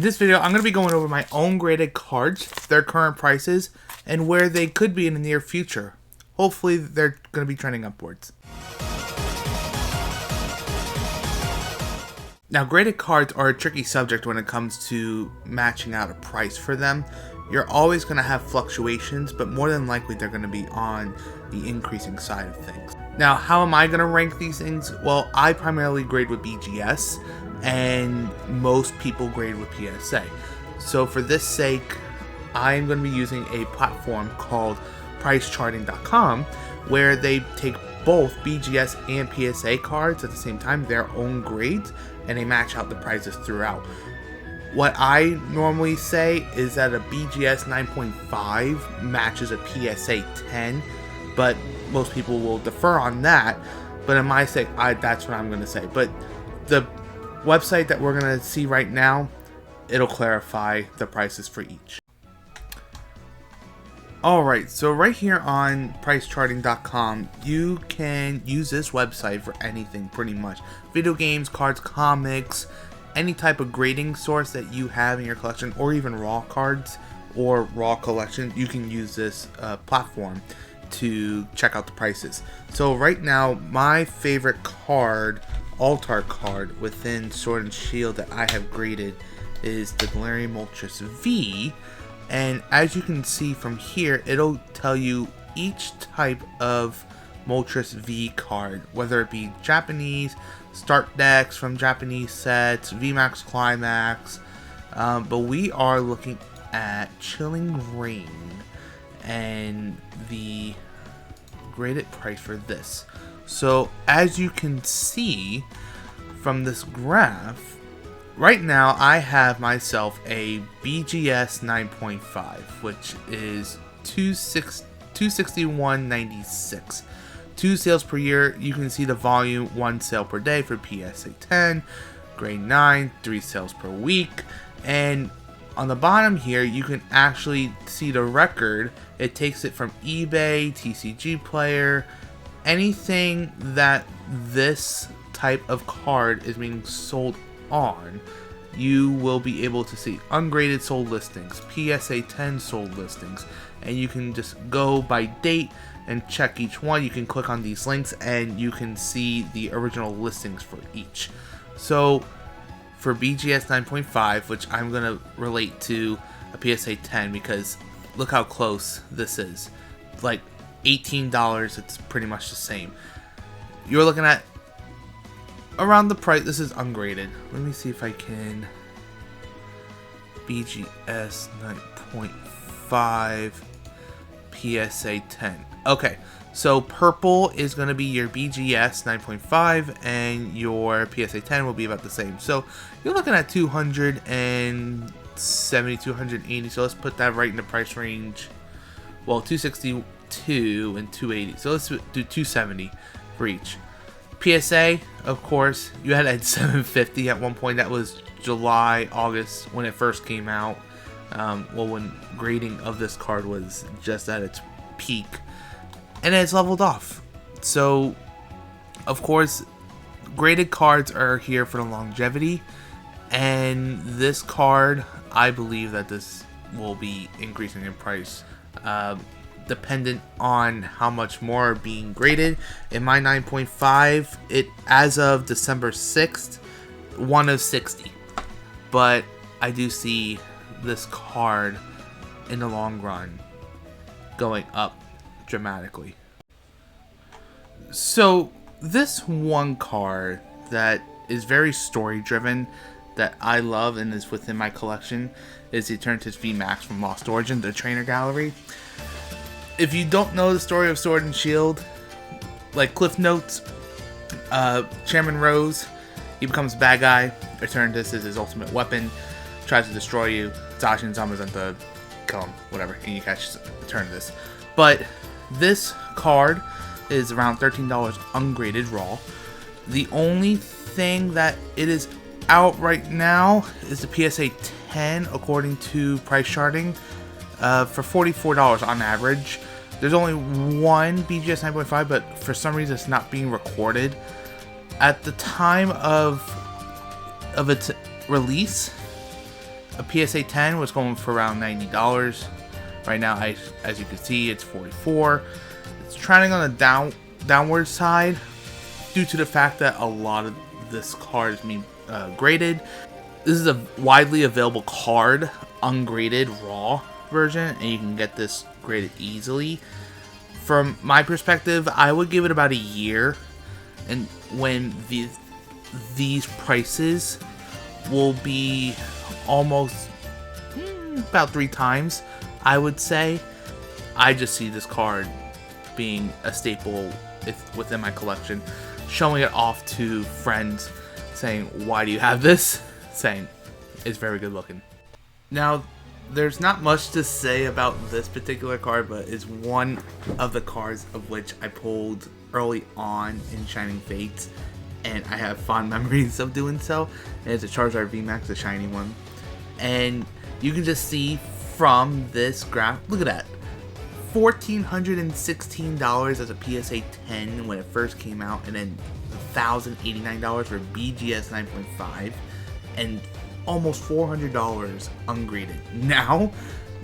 In this video, I'm going to be going over my own graded cards, their current prices, and where they could be in the near future. Hopefully, they're going to be trending upwards. Now, graded cards are a tricky subject when it comes to matching out a price for them. You're always going to have fluctuations, but more than likely they're going to be on the increasing side of things. Now, how am I going to rank these things? Well, I primarily grade with BGS, and most people grade with PSA. So for this sake, I'm going to be using a platform called PriceCharting.com, where they take both BGS and PSA cards at the same time, their own grades, and they match out the prices throughout. What I normally say is that a BGS 9.5 matches a PSA 10, but most people will defer on that. But in my sake, that's what I'm going to say. But the website that we're going to see right now, it'll clarify the prices for each. Alright, so right here on PriceCharting.com, you can use this website for anything pretty much. Video games, cards, comics, any type of grading source that you have in your collection, or even raw cards or raw collection, you can use this platform to check out the prices. So right now, my favorite card, Altar card within Sword and Shield that I have graded is the Galarian Moltres V. And as you can see from here, it'll tell you each type of Moltres V card, whether it be Japanese, start decks from Japanese sets, VMAX, Climax, but we are looking at Chilling Reign and the graded price for this. So as you can see from this graph, right now I have myself a BGS 9.5, which is 261.96. 2 sales per year. You can see the volume, 1 sale per day for PSA 10, grade 9, 3 sales per week. And on the bottom here, you can actually see the record. It takes it from eBay, TCG Player, anything that this type of card is being sold on, you will be able to see ungraded sold listings, PSA 10 sold listings, and you can just go by date and check each one. You can click on these links and you can see the original listings for each. So for BGS 9.5, which I'm going to relate to a PSA 10 because look how close this is. Like $18, it's pretty much the same. You're looking at around the price. This is ungraded. Let me see if I can. BGS 9.5 PSA 10. Okay, so purple is going to be your BGS 9.5 and your PSA 10 will be about the same. So you're looking at 270, 280. So let's put that right in the price range. Well, 262 and 280. So let's do 270 for each. PSA, of course, you had at 750 at one point. That was July, August when it first came out. Well, when grading of this card was just at its peak, and it's leveled off. So, of course, graded cards are here for the longevity, and this card, I believe that this will be increasing in price. Dependent on how much more are being graded. In my 9.5, it as of December 6th, 1 of 60. But I do see this card in the long run going up dramatically. So this one card that is very story driven that I love and is within my collection is the Eternatus VMAX from Lost Origin, the trainer gallery. If you don't know the story of Sword and Shield, like Cliff Notes, Chairman Rose, he becomes a bad guy. Eternatus is his ultimate weapon, tries to destroy you. Zacian and Zamazenta kill him, whatever, and you catch Eternatus. But this card is around $13 ungraded raw. The only thing that it is out right now is the PSA 10, according to Price Charting, for $44 on average. There's only one BGS 9.5, but for some reason it's not being recorded. At the time of its release, A PSA 10 was going for around $90. Right now, as you can see, it's $44. It's trending on the downward side due to the fact that a lot of this card is being graded. This is a widely available card, ungraded raw version, and you can get this graded easily. From my perspective, I would give it about a year, and when these prices will be almost about 3 times, I would say. I just see this card being a staple within my collection, showing it off to friends, saying, "Why do you have this?" Saying, "It's very good looking." Now, there's not much to say about this particular card, but it's one of the cards of which I pulled early on in Shining Fates, and I have fond memories of doing so. And it's a Charizard VMAX, the shiny one. And you can just see from this graph, look at that, $1,416 as a PSA 10 when it first came out, and then $1,089 for BGS 9.5, and almost $400 ungraded. Now,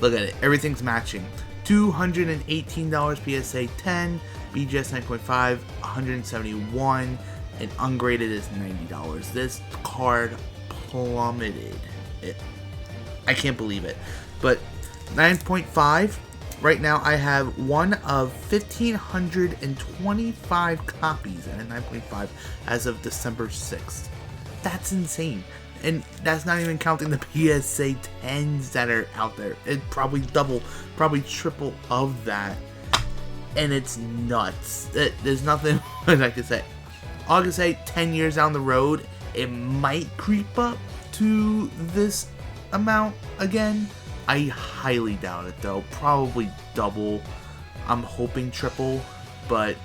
look at it, everything's matching. $218 PSA 10, BGS 9.5, $171, and ungraded is $90. This card plummeted. I can't believe it. But 9.5, right now I have one of 1,525 copies in a 9.5 as of December 6th. That's insane. And that's not even counting the PSA 10s that are out there. It's probably double, probably triple of that. And it's nuts. There's nothing I can say. All I can say, 10 years down the road, it might creep up to this amount again. I highly doubt it though. Probably double. I'm hoping triple, but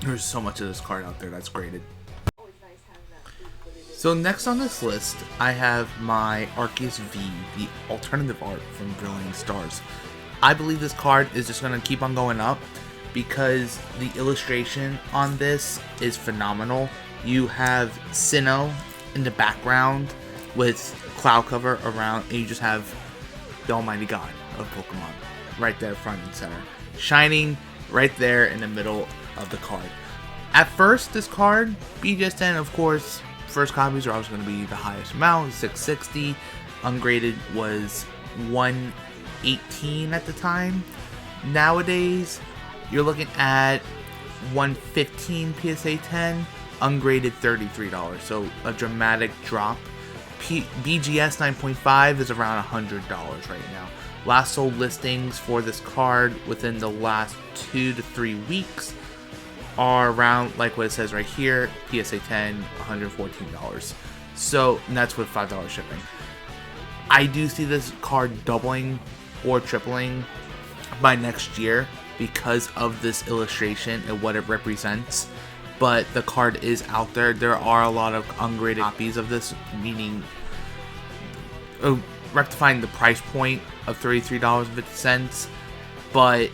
there's so much of this card out there that's graded. So next on this list, I have my Arceus V, the alternative art from Brilliant Stars. I believe this card is just going to keep on going up because the illustration on this is phenomenal. You have Sinnoh in the background with cloud cover around, and you just have the almighty god of Pokemon right there front and center, shining right there in the middle of the card. At first, this card, BGS 10, of course, first copies are always going to be the highest amount, 660. Ungraded was 118 at the time. Nowadays, you're looking at 115 PSA 10, ungraded $33. So a dramatic drop. BGS 9.5 is around $100 right now. Last sold listings for this card within the last 2 to 3 weeks are around, like what it says right here, PSA 10, $114. So, and that's with $5 shipping. I do see this card doubling or tripling by next year because of this illustration and what it represents. But the card is out there. There are a lot of ungraded copies of this, meaning rectifying the price point of $33.50. But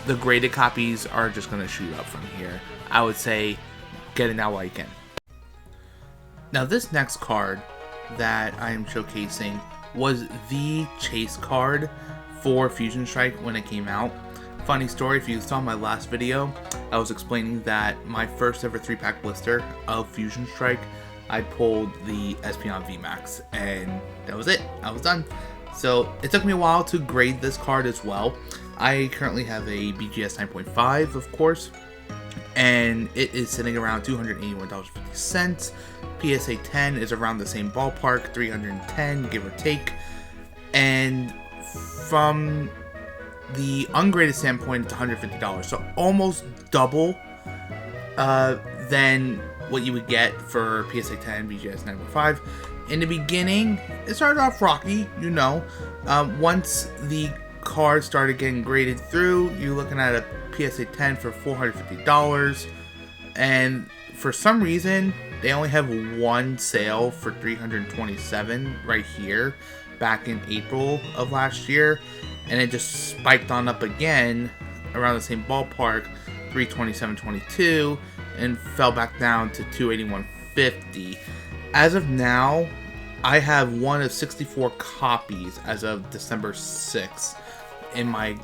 the graded copies are just going to shoot up from here. I would say get it now while you can. Now this next card that I am showcasing was the chase card for Fusion Strike when it came out. Funny story, if you saw my last video, I was explaining that my first ever 3-pack blister of Fusion Strike, I pulled the Espeon VMAX, and that was it. I was done. So it took me a while to grade this card as well. I currently have a BGS 9.5, of course, and it is sitting around $281.50. PSA 10 is around the same ballpark, $310, give or take. And from the ungraded standpoint, it's $150, so almost double than what you would get for PSA 10, BGS 9.5. In the beginning, it started off rocky, you know. Once the card started getting graded through, you're looking at a PSA 10 for $450, and for some reason they only have one sale for $327 right here back in April of last year, and it just spiked on up again around the same ballpark, $327.22, and fell back down to $281.50. As of now, I have one of 64 copies as of December 6th in my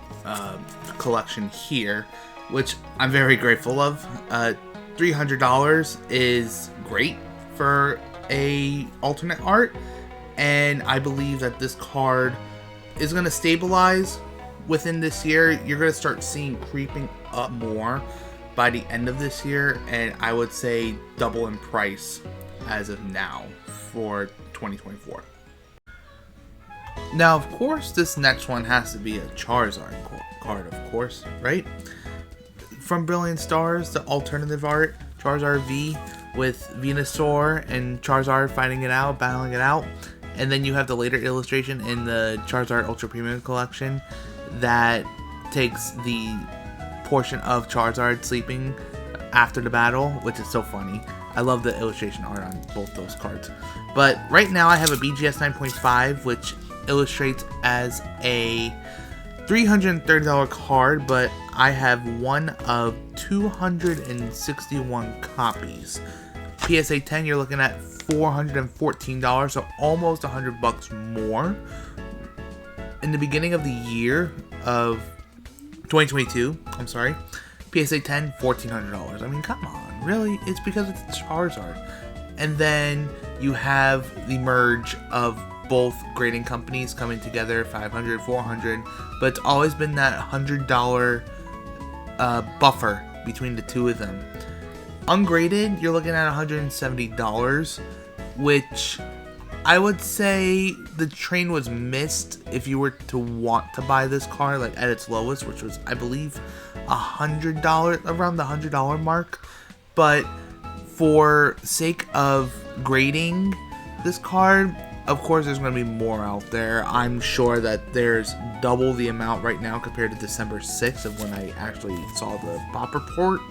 collection here, which I'm very grateful of. $300 is great for a alternate art, and I believe that this card is going to stabilize within this year. You're going to start seeing creeping up more by the end of this year, and I would say double in price as of now for 2024. Now, of course, this next one has to be a Charizard card, of course, right? From Brilliant Stars, the alternative art, Charizard V with Venusaur and Charizard fighting it out, battling it out. And then you have the later illustration in the Charizard Ultra Premium Collection that takes the portion of Charizard sleeping after the battle, which is so funny. I love the illustration art on both those cards. But right now I have a BGS 9.5, which illustrates as a $330 card, but I have one of 261 copies. PSA 10, you're looking at $414, so almost $100 more. In the beginning of the year of 2022, PSA 10, $1,400. I mean, come on, really? It's because it's Charizard. And then you have the merge of both grading companies coming together, $500, $400, but it's always been that $100 buffer between the two of them. Ungraded, you're looking at $170, which I would say the train was missed if you were to want to buy this card like at its lowest, which was, I believe, $100, around the $100 mark. But for sake of grading this card, of course there's going to be more out there. I'm sure that there's double the amount right now compared to December 6th of when I actually saw the pop report.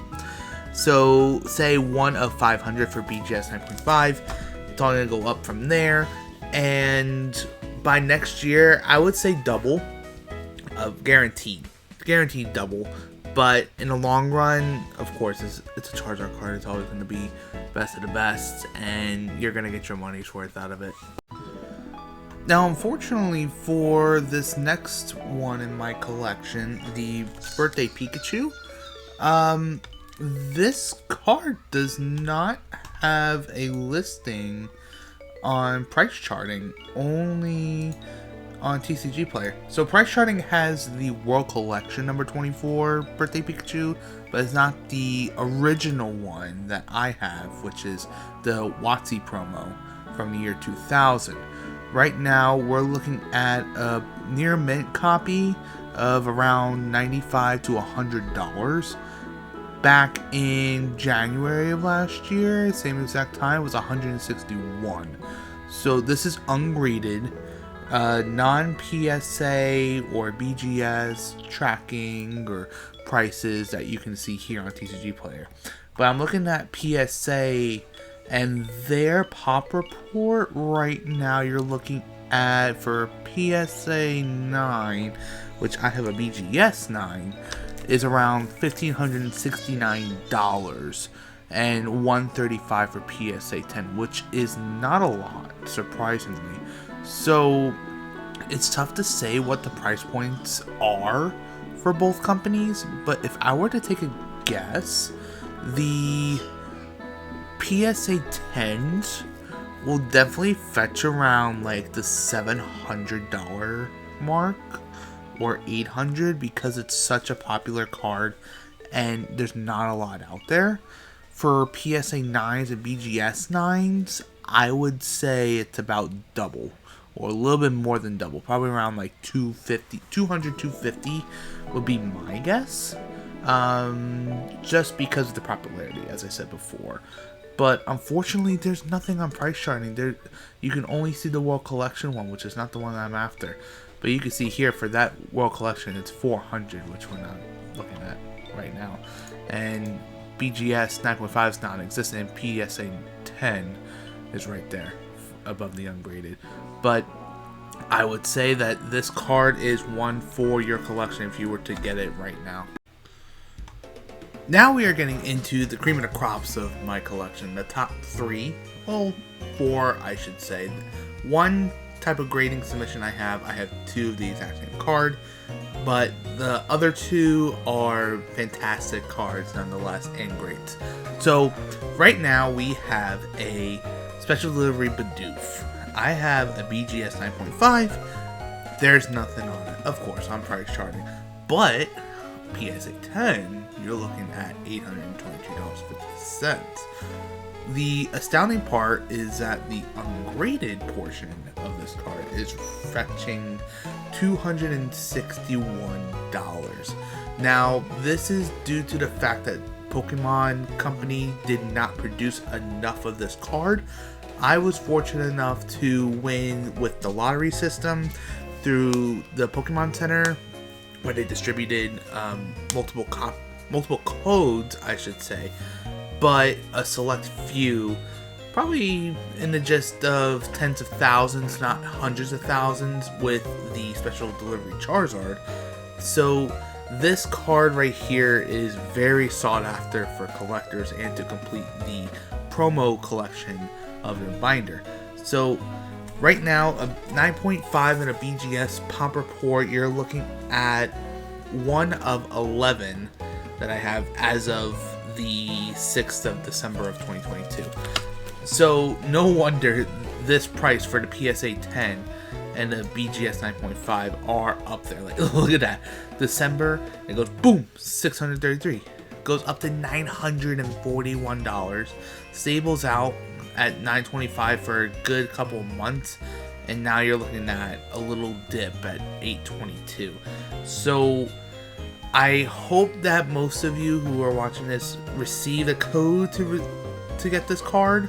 So say one of 500 for BGS 9.5. It's only going to go up from there. And by next year, I would say double. Guaranteed double. But in the long run, of course, it's a Charizard card. It's always going to be best of the best, and you're going to get your money's worth out of it. Now, unfortunately for this next one in my collection, the Birthday Pikachu, this card does not have a listing on price charting, only on TCG Player. So price charting has the World Collection number 24 Birthday Pikachu, but it's not the original one that I have, which is the WotC promo from the year 2000. Right now, we're looking at a near mint copy of around $95 to $100. Back in January of last year, same exact time, was $161. So this is ungraded, non-PSA or BGS tracking or prices that you can see here on TCG Player. But I'm looking at PSA and their pop report right now. You're looking at, for PSA 9, which I have a BGS 9, is around $1,569 and $135 for PSA 10, which is not a lot, surprisingly. So it's tough to say what the price points are for both companies, but if I were to take a guess, the PSA 10s will definitely fetch around like the $700 mark or $800 because it's such a popular card and there's not a lot out there. For PSA 9s and BGS 9s, I would say it's about double or a little bit more than double, probably around like 250 would be my guess, just because of the popularity, as I said before. But unfortunately, there's nothing on price charting. There, you can only see the World Collection one, which is not the one that I'm after. But you can see here for that World Collection, it's $400, which we're not looking at right now. And BGS 9.5 is non-existent, and PSA 10 is right there above the ungraded. But I would say that this card is one for your collection if you were to get it right now. Now we are getting into the cream of the crops of my collection, the top three, well, four I should say. one type of grading submission I have two of the exact same card, but the other two are fantastic cards nonetheless and great. So right now we have a special delivery Bidoof. I have a BGS 9.5. There's nothing on it, of course, on price charting, but PSA 10, you're looking at $822.50. The astounding part is that the ungraded portion of this card is fetching $261. Now, this is due to the fact that Pokemon Company did not produce enough of this card. I was fortunate enough to win with the lottery system through the Pokemon Center, where they distributed multiple codes, I should say, but a select few, probably in the gist of tens of thousands, not hundreds of thousands, with the special delivery Charizard. So this card right here is very sought after for collectors and to complete the promo collection of your binder. So right now, a 9.5 and a BGS Pomp Report, you're looking at 1 of 11 that I have as of the 6th of December of 2022. So no wonder this price for the PSA 10 and the BGS 9.5 are up there. Like, look at that. December, it goes boom, $633. Goes up to $941. Stables out at $925 for a good couple months, and now you're looking at a little dip at $822. So I hope that most of you who are watching this receive a code to get this card.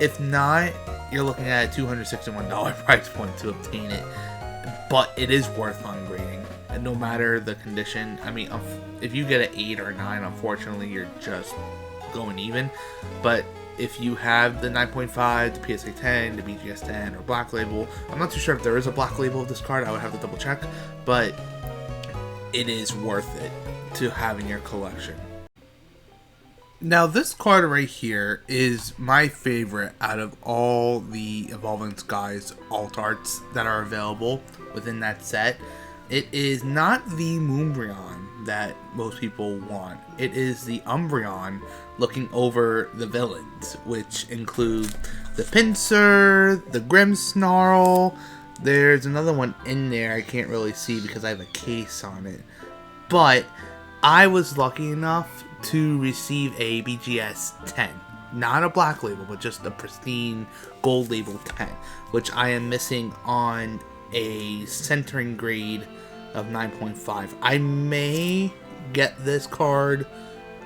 If not, you're looking at a $261 price point to obtain it, but it is worth ungrading, and no matter the condition. I mean, if you get an 8 or 9, unfortunately you're just going even, but if you have the 9.5, the PSA 10, the BGS 10, or Black Label, I'm not too sure if there is a Black Label of this card, I would have to double check, but it is worth it to have in your collection. Now, this card right here is my favorite out of all the Evolving Skies alt arts that are available within that set. It is not the Moonbryon that most people want. It is the Umbreon looking over the villains, which include the Pinsir, the Grimmsnarl. There's another one in there I can't really see because I have a case on it. But I was lucky enough to receive a BGS 10. Not a Black Label, but just a pristine Gold Label 10, which I am missing on a centering grade of 9.5. I may get this card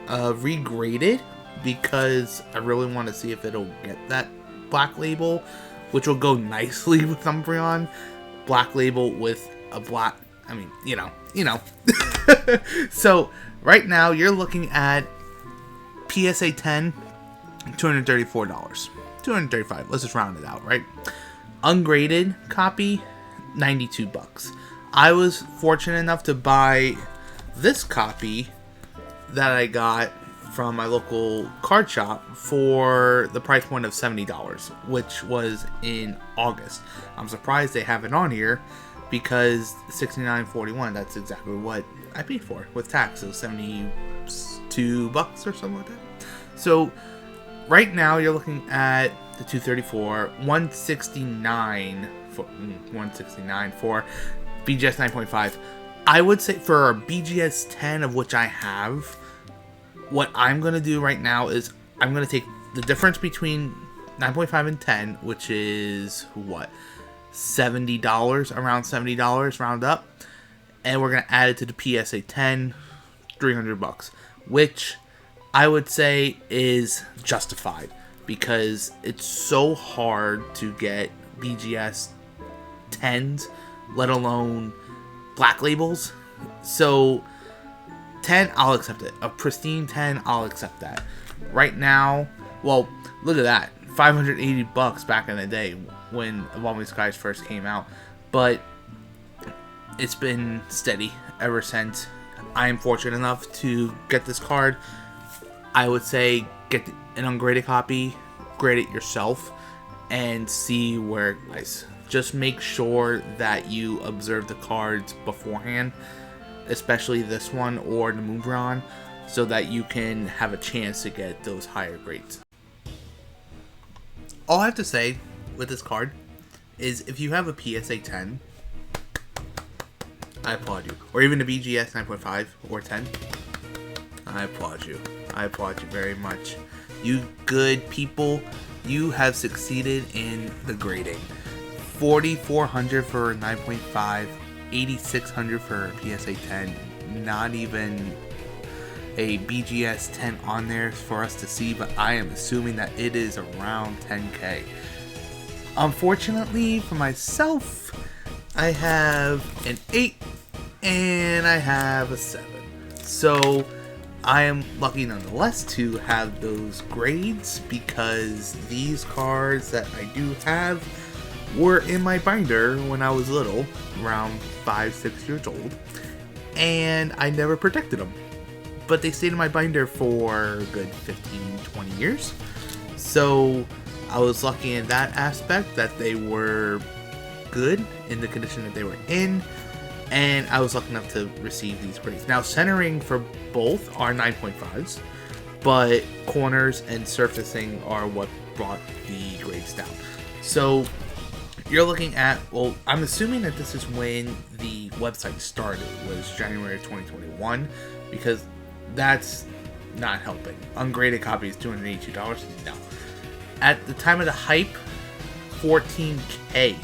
regraded because I really want to see if it'll get that Black Label, which will go nicely with Umbreon. Black Label with a black, I mean, you know. So right now you're looking at PSA 10, $234, $235. Let's just round it out, right? Ungraded copy, $92. I was fortunate enough to buy this copy that I got from my local card shop for the price point of $70, which was in August. I'm surprised they have it on here because $69.41, that's exactly what I paid for with tax. It was $72 or something like that. So right now you're looking at the 234, 169 for BGS 9.5. I would say for a BGS 10, of which I have, what I'm going to do right now is I'm going to take the difference between 9.5 and 10, which is what, $70, around $70, round up, and we're going to add it to the PSA 10, $300, which I would say is justified because it's so hard to get BGS 10s, let alone Black Labels. So 10, I'll accept it. A pristine 10, I'll accept that. Right now, well, look at that, $580 back in the day when Evolving Skies first came out, but it's been steady ever since. I am fortunate enough to get this card. I would say get an ungraded copy, grade it yourself, and see where it lies. Just make sure that you observe the cards beforehand, especially this one or the Mubron, so that you can have a chance to get those higher grades. All I have to say with this card is if you have a PSA 10, I applaud you. Or even a BGS 9.5 or 10, I applaud you. I applaud you very much. You good people, you have succeeded in the grading. 4,400 for 9.5, 8,600 for PSA 10, not even a BGS 10 on there for us to see, but I am assuming that it is around 10k. Unfortunately for myself, I have an 8 and I have a 7. So I am lucky nonetheless to have those grades, because these cards that I do have were in my binder when I was little, around 5-6 years old, and I never protected them. But they stayed in my binder for a good 15-20 years. So I was lucky in that aspect that they were good in the condition that they were in, and I was lucky enough to receive these grades. Now, centering for both are 9.5s, but corners and surfacing are what brought the grades down. So you're looking at, well, I'm assuming that this is when the website started, was January of 2021, because that's not helping. Ungraded copy is $282. No. At the time of the hype, 14k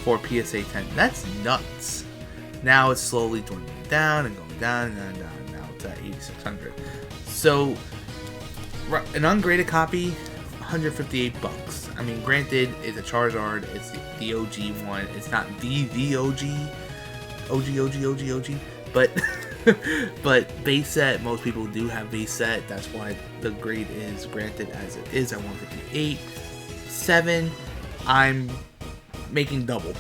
for PSA 10. That's nuts. Now it's slowly dwindling down and going down and down, down. Now it's at 8,600. So an ungraded copy, $158. I mean, granted, it's a Charizard. It's the OG one. It's not the OG, but but base set, most people do have base set. That's why the grade is granted as it is at 158. 7, I'm making double,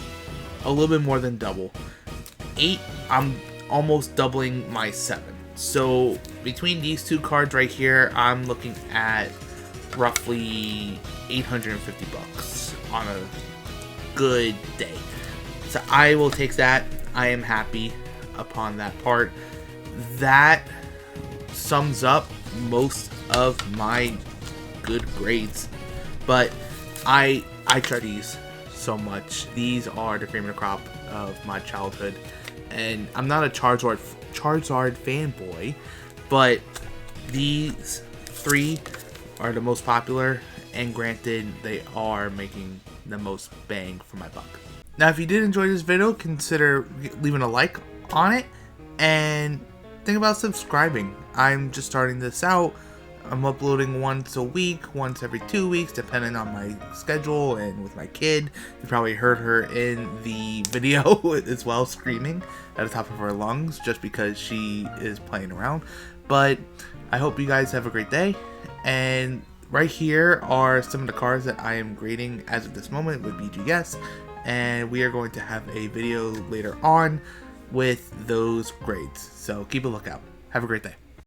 a little bit more than double. 8, I'm almost doubling my 7. So between these two cards right here, I'm looking at roughly $850 on a good day. So I will take that. I am happy upon that part. That sums up most of my good grades, but I try these so much. These are the cream of the crop of my childhood, and I'm not a Charizard fanboy, but these 3 are the most popular, and granted, they are making the most bang for my buck. Now, if you did enjoy this video, consider leaving a like on it, and think about subscribing. I'm just starting this out. I'm uploading once a week, once every 2 weeks, depending on my schedule and with my kid. You probably heard her in the video as well, screaming at the top of her lungs just because she is playing around. But I hope you guys have a great day, and right here are some of the cards that I am grading as of this moment with BGS, and we are going to have a video later on with those grades. So keep a lookout. Have a great day.